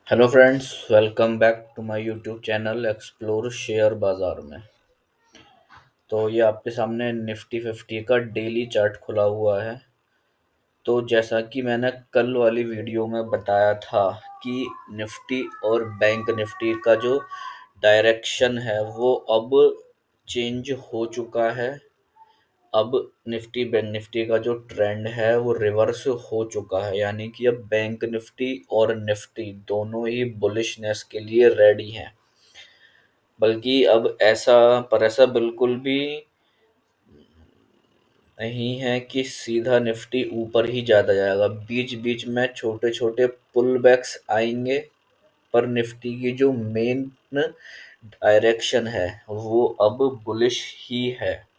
Hello friends, welcome back to my YouTube channel explore share बाज़ार में। तो ये आपके सामने निफ्टी 50 का डेली चार्ट खुला हुआ है। तो जैसा कि मैंने कल वाली वीडियो में बताया था कि निफ्टी और बैंक निफ्टी का जो डायरेक्शन है वो अब चेंज हो चुका है। अब निफ्टी बैंक निफ्टी का जो ट्रेंड है वो रिवर्स हो चुका है, यानी कि अब बैंक निफ्टी और निफ्टी दोनों ही बुलिशनेस के लिए रेडी हैं। बल्कि अब ऐसा बिल्कुल भी नहीं है कि सीधा निफ्टी ऊपर ही जाता जाएगा। बीच बीच में छोटे छोटे पुल बैक्स आएंगे, पर निफ्टी की जो मेन डायरेक्शन है वो अब बुलिश ही है।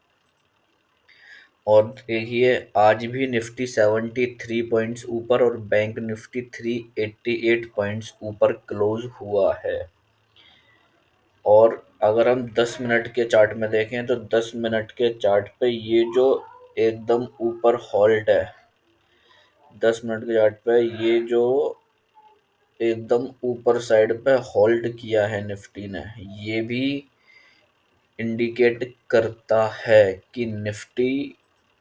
और देखिए, आज भी निफ्टी 73 पॉइंट्स ऊपर और बैंक निफ्टी 388 पॉइंट्स ऊपर क्लोज हुआ है। और अगर हम 10 मिनट के चार्ट में देखें तो 10 मिनट के चार्ट पे ये जो एकदम ऊपर हॉल्ट है, 10 मिनट के चार्ट पे ये जो एकदम ऊपर साइड पे हॉल्ट किया है निफ्टी ने, ये भी इंडिकेट करता है कि निफ्टी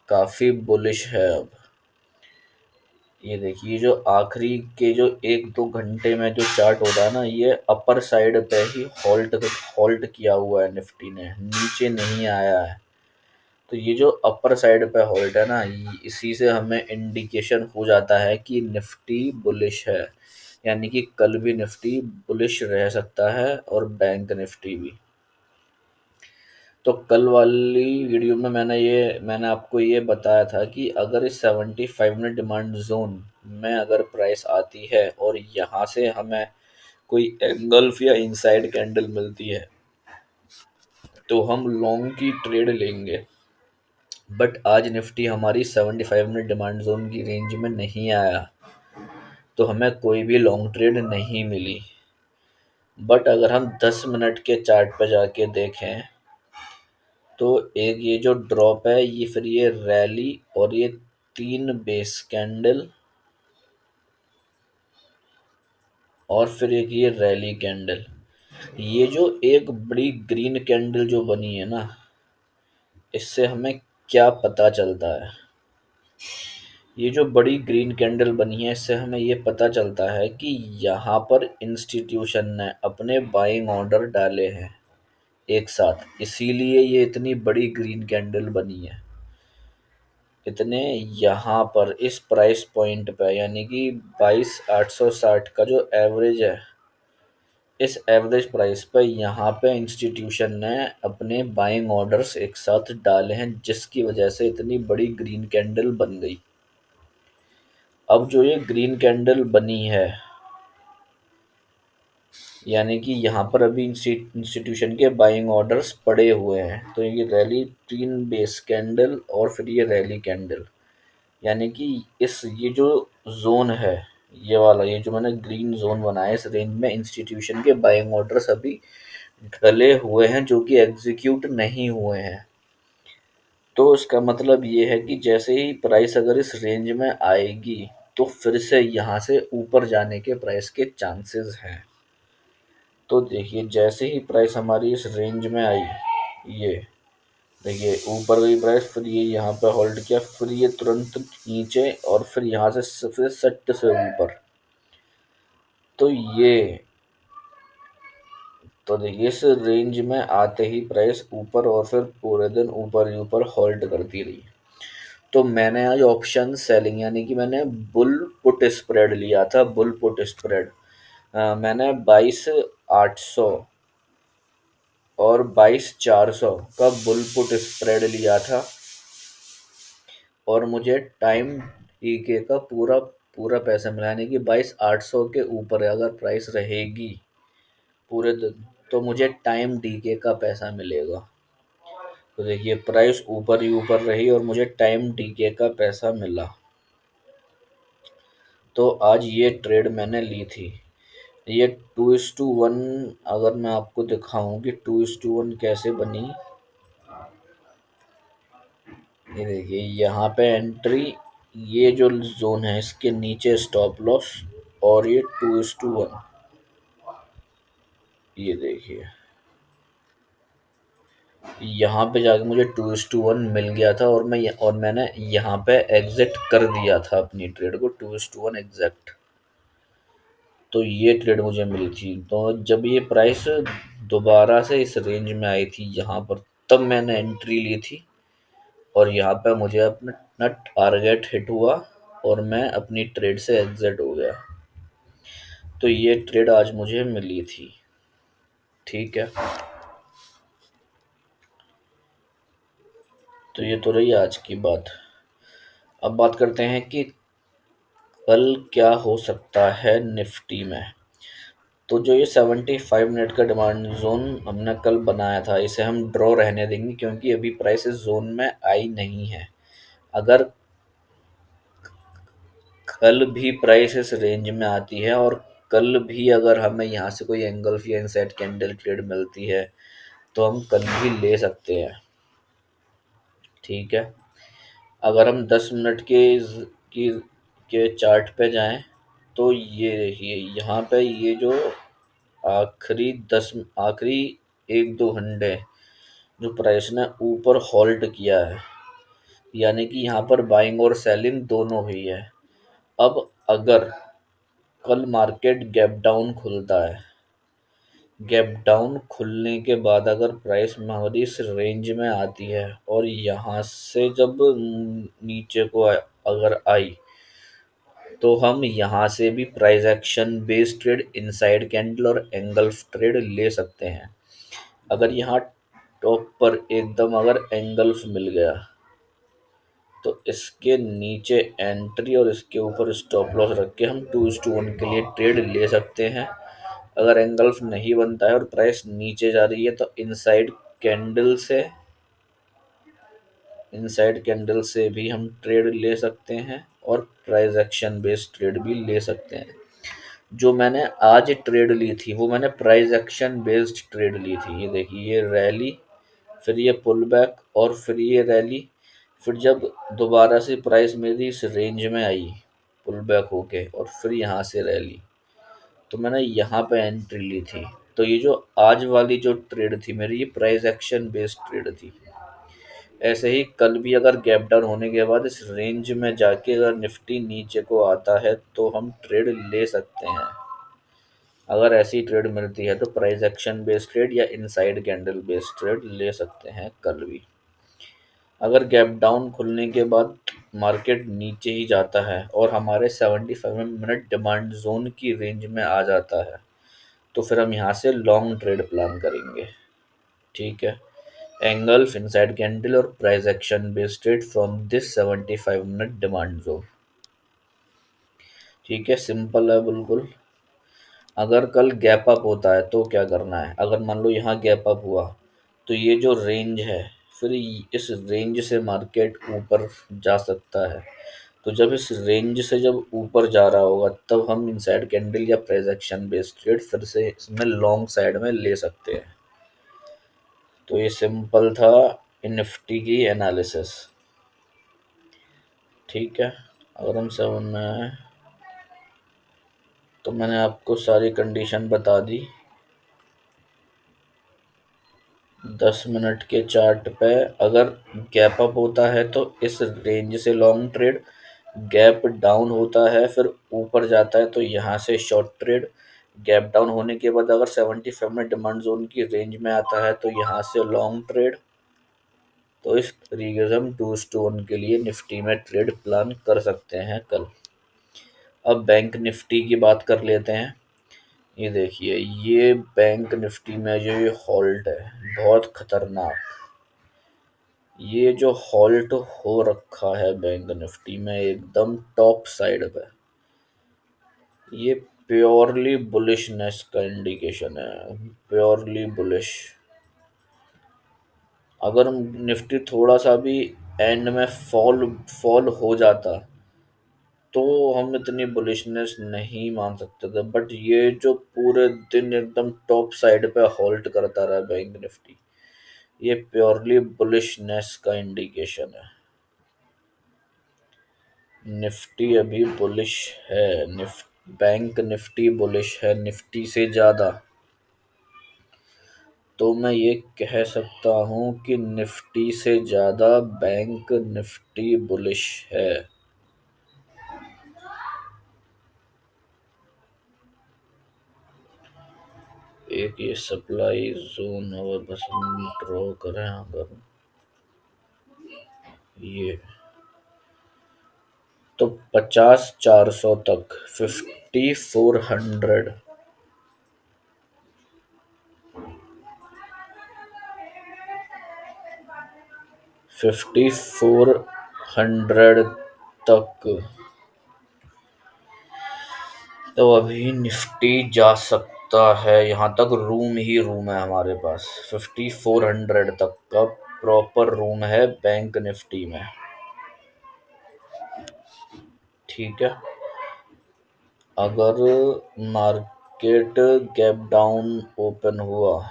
काफ़ी बुलिश है अब। ये देखिए, जो आखिरी के जो 1-2 घंटे में जो चार्ट होता है ना, ये अपर साइड पे ही हॉल्ट हॉल्ट किया हुआ है निफ्टी ने, नीचे नहीं आया है। तो ये जो अपर साइड पे हॉल्ट है ना, इसी से हमें इंडिकेशन हो जाता है कि निफ्टी बुलिश है, यानी कि कल भी निफ्टी बुलिश रह सकता है और बैंक निफ्टी भी। तो कल वाली वीडियो में मैंने आपको ये बताया था कि अगर इस 75 मिनट डिमांड जोन में अगर प्राइस आती है और यहाँ से हमें कोई एंगल्फ या इनसाइड कैंडल मिलती है तो हम लॉन्ग की ट्रेड लेंगे। बट आज निफ्टी हमारी 75 मिनट डिमांड जोन की रेंज में नहीं आया, तो हमें कोई भी लॉन्ग ट्रेड नहीं मिली। बट अगर हम 10 मिनट के चार्ट पर जाके देखें तो एक ये जो ड्रॉप है, ये फिर ये रैली और ये 3 बेस कैंडल और फिर एक ये रैली कैंडल, ये जो एक बड़ी ग्रीन कैंडल जो बनी है ना, इससे हमें क्या पता चलता है। ये जो बड़ी ग्रीन कैंडल बनी है, इससे हमें ये पता चलता है कि यहाँ पर इंस्टीट्यूशन ने अपने बाइंग ऑर्डर डाले हैं एक साथ, इसीलिए ये इतनी बड़ी ग्रीन कैंडल बनी है। इतने यहाँ पर इस प्राइस पॉइंट पे, यानी कि 22,860 का जो एवरेज है, इस एवरेज प्राइस पे यहाँ पे इंस्टीट्यूशन ने अपने बाइंग ऑर्डर्स एक साथ डाले हैं, जिसकी वजह से इतनी बड़ी ग्रीन कैंडल बन गई। अब जो ये ग्रीन कैंडल बनी है, यानी कि यहाँ पर अभी इंस्टीट्यूशन के बाइंग ऑर्डर्स पड़े हुए हैं। तो ये रैली 3 बेस कैंडल और फिर ये रैली कैंडल, यानी कि इस ये जो जोन है, ये वाला ये जो मैंने ग्रीन जोन बनाया, इस रेंज में इंस्टीट्यूशन के बाइंग ऑर्डर्स अभी डले हुए हैं जो कि एग्जीक्यूट नहीं हुए हैं। तो इसका मतलब ये है कि जैसे ही प्राइस अगर इस रेंज में आएगी तो फिर से यहाँ से ऊपर जाने के प्राइस के चांसेस हैं। तो देखिए, जैसे ही प्राइस हमारी इस रेंज में आई, ये देखिए ऊपर गई प्राइस, फिर ये यहाँ पे होल्ड किया, फिर ये तुरंत नीचे और फिर यहाँ से फिर सट से ऊपर। तो ये तो देखिए, इस रेंज में आते ही प्राइस ऊपर और फिर पूरे दिन ऊपर ही ऊपर होल्ड करती रही। तो मैंने आज ऑप्शन सेलिंग, यानी कि मैंने बुल पुट स्प्रेड लिया था। बुल पुट स्प्रेड मैंने 22,800 और 22,400 का बुल पुट स्प्रेड लिया था। और मुझे टाइम टीके का पूरा पूरा पैसा मिला, यानी कि 22,800 के ऊपर अगर प्राइस रहेगी पूरे दिन तो मुझे टाइम डीके का पैसा मिलेगा। तो देखिए, प्राइस ऊपर ही ऊपर रही और मुझे टाइम डीके का पैसा मिला। तो आज ये ट्रेड मैंने ली थी। ये 2:1, अगर मैं आपको दिखाऊं कि 2:1 कैसे बनी, ये देखिए यहाँ पे एंट्री, ये जो जोन है इसके नीचे स्टॉप लॉस, और ये 2:1। ये देखिए, यहाँ पे जाके मुझे 2:1 मिल गया था, और मैंने यहाँ पे एग्जिट कर दिया था अपनी ट्रेड को 2:1 एग्जैक्ट। तो ये ट्रेड मुझे मिली थी। तो जब ये प्राइस दोबारा से इस रेंज में आई थी यहाँ पर, तब मैंने एंट्री ली थी, और यहाँ पे मुझे अपना टारगेट हिट हुआ, और मैं अपनी ट्रेड से एग्जिट हो गया। तो ये ट्रेड आज मुझे मिली थी। ठीक है, तो ये तो रही आज की बात। अब बात करते हैं कि कल क्या हो सकता है निफ्टी में। तो जो ये 75 मिनट का डिमांड जोन हमने कल बनाया था, इसे हम ड्रॉ रहने देंगे, क्योंकि अभी प्राइस इस जोन में आई नहीं है। अगर कल भी प्राइस इस रेंज में आती है, और कल भी अगर हमें यहाँ से कोई एंगल या इनसाइड कैंडल ट्रेड मिलती है, तो हम कल भी ले सकते हैं। ठीक है, अगर हम 10 मिनट की के चार्ट पे जाएं, तो ये देखिए, यहाँ पे ये जो आखिरी 1-2 घंटे जो प्राइस ने ऊपर होल्ड किया है, यानी कि यहाँ पर बाइंग और सेलिंग दोनों हुई है। अब अगर कल मार्केट गैप डाउन खुलता है, गैप डाउन खुलने के बाद अगर प्राइस हमारी इस रेंज में आती है, और यहाँ से जब नीचे को अगर आई, तो हम यहाँ से भी price action based trade, inside candle और एंगल्फ ट्रेड ले सकते हैं। अगर यहाँ टॉप पर एकदम अगर एंगल्फ मिल गया, तो इसके नीचे एंट्री और इसके ऊपर स्टॉप लॉस रख के हम 2:1 के लिए ट्रेड ले सकते हैं। अगर एंगल्फ नहीं बनता है और प्राइस नीचे जा रही है, तो इनसाइड कैंडल से भी हम ट्रेड ले सकते हैं, और प्राइस एक्शन बेस्ड ट्रेड भी ले सकते हैं। जो मैंने आज ट्रेड ली थी, वो मैंने प्राइस एक्शन बेस्ड ट्रेड ली थी। ये देखिए, ये रैली, फिर ये पुल बैक, और फिर ये रैली, फिर जब दोबारा से प्राइस मेरी इस रेंज में आई पुल बैक होके, और फिर यहाँ से रैली, तो मैंने यहाँ पे एंट्री ली थी। तो ये जो आज वाली जो ट्रेड थी मेरी, ये प्राइस एक्शन बेस्ड ट्रेड थी। ऐसे ही कल भी अगर गैप डाउन होने के बाद इस रेंज में जाके अगर निफ्टी नीचे को आता है, तो हम ट्रेड ले सकते हैं। अगर ऐसी ट्रेड मिलती है, तो प्राइस एक्शन बेस्ड ट्रेड या इनसाइड कैंडल बेस्ड ट्रेड ले सकते हैं कल भी। अगर गैप डाउन खुलने के बाद मार्केट नीचे ही जाता है, और हमारे 75 मिनट डिमांड जोन की रेंज में आ जाता है, तो फिर हम यहाँ से लॉन्ग ट्रेड प्लान करेंगे। ठीक है, एंगल्फ, इनसाइड कैंडल और price action based trade from this 75 minute demand zone. ठीक है, सिंपल है बिल्कुल। अगर कल गैप अप होता है, तो क्या करना है। अगर मान लो यहाँ गैप अप हुआ, तो ये जो रेंज है, फिर इस रेंज से मार्केट ऊपर जा सकता है। तो जब इस रेंज से जब ऊपर जा रहा होगा, तब हम इनसाइड कैंडल या प्राइस एक्शन बेस्ड ट्रेड फिर से इसमें लॉन्ग साइड में ले सकते हैं। तो ये सिंपल था निफ्टी की एनालिसिस। ठीक है, अगर हम समझ में आए, तो मैंने आपको सारी कंडीशन बता दी। 10 मिनट के चार्ट पे अगर गैप अप होता है, तो इस रेंज से लॉन्ग ट्रेड, गैप डाउन होता है फिर ऊपर जाता है, तो यहाँ से शॉर्ट ट्रेड, गैप डाउन होने के बाद अगर 75 मिनट डिमांड जोन की रेंज में आता है, तो यहाँ से लॉन्ग ट्रेड। तो इस तरीके से हम 2:1 के लिए निफ्टी में ट्रेड प्लान कर सकते हैं कल। अब बैंक निफ्टी की बात कर लेते हैं। ये देखिए, ये बैंक निफ्टी में जो ये हॉल्ट है, बहुत खतरनाक। ये जो हॉल्ट हो रखा है बैंक निफ्टी में एकदम टॉप साइड पे, ये प्योरली बुलिशनेस का इंडिकेशन है, प्योरली बुलिश। अगर निफ्टी थोड़ा सा भी एंड में फॉल फॉल हो जाता, तो हम इतनी बुलिशनेस नहीं मान सकते थे, बट ये जो पूरे दिन एकदम टॉप साइड पे होल्ड करता रहा बैंक निफ्टी, ये प्योरली बुलिशनेस का इंडिकेशन है। निफ्टी अभी बुलिश है, बैंक निफ्टी बुलिश है निफ्टी से ज़्यादा। तो मैं ये कह सकता हूँ कि निफ्टी से ज़्यादा बैंक निफ्टी बुलिश है। एक ये सप्लाई जोन और बस हम ड्रॉ करें अगर ये, तो 50 400 तक, 5400, 5400 तक तो अभी निफ्टी जा सकता है। यहाँ तक रूम ही रूम है हमारे पास, 5400 तक का प्रॉपर रूम है बैंक निफ्टी में। ठीक है, अगर मार्केट गैप डाउन ओपन हुआ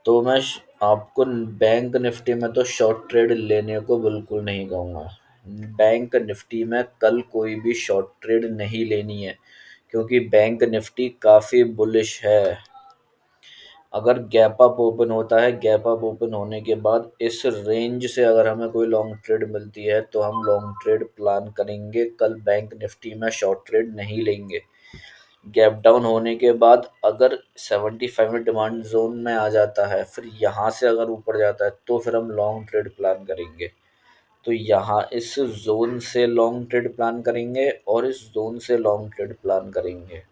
तो मैं आपको बैंक निफ्टी में तो शॉर्ट ट्रेड लेने को बिल्कुल नहीं कहूँगा। बैंक निफ्टी में कल कोई भी शॉर्ट ट्रेड नहीं लेनी है, क्योंकि बैंक निफ्टी काफ़ी बुलिश है। अगर गैप अप ओपन होता है, गैप अप ओपन होने के बाद इस रेंज से अगर हमें कोई लॉन्ग ट्रेड मिलती है तो हम लॉन्ग ट्रेड प्लान करेंगे। कल बैंक निफ्टी में शॉर्ट ट्रेड नहीं लेंगे। गैप डाउन होने के बाद अगर 75 में डिमांड जोन में आ जाता है, फिर यहाँ से अगर ऊपर जाता है तो फिर हम लॉन्ग ट्रेड प्लान करेंगे। तो यहाँ इस जोन से लॉन्ग ट्रेड प्लान करेंगे और इस जोन से लॉन्ग ट्रेड प्लान करेंगे।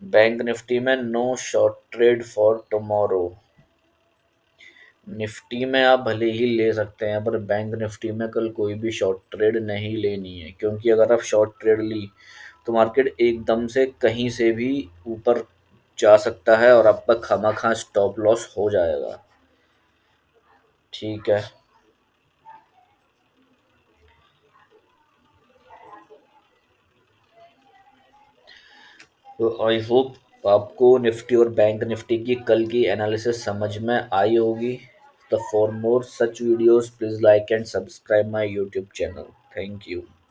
बैंक निफ्टी में no short trade for tomorrow. Nifty में आप भले ही ले सकते हैं, पर बैंक निफ्टी में कल कोई भी शॉर्ट ट्रेड नहीं लेनी है, क्योंकि अगर आप शॉर्ट ट्रेड ली तो मार्केट एकदम से कहीं से भी ऊपर जा सकता है और आपका खामा स्टॉप लॉस हो जाएगा। ठीक है, तो आई होप आपको निफ्टी और बैंक निफ्टी की कल की एनालिसिस समझ में आई होगी। तो for more such videos please like and subscribe my YouTube channel. Thank you.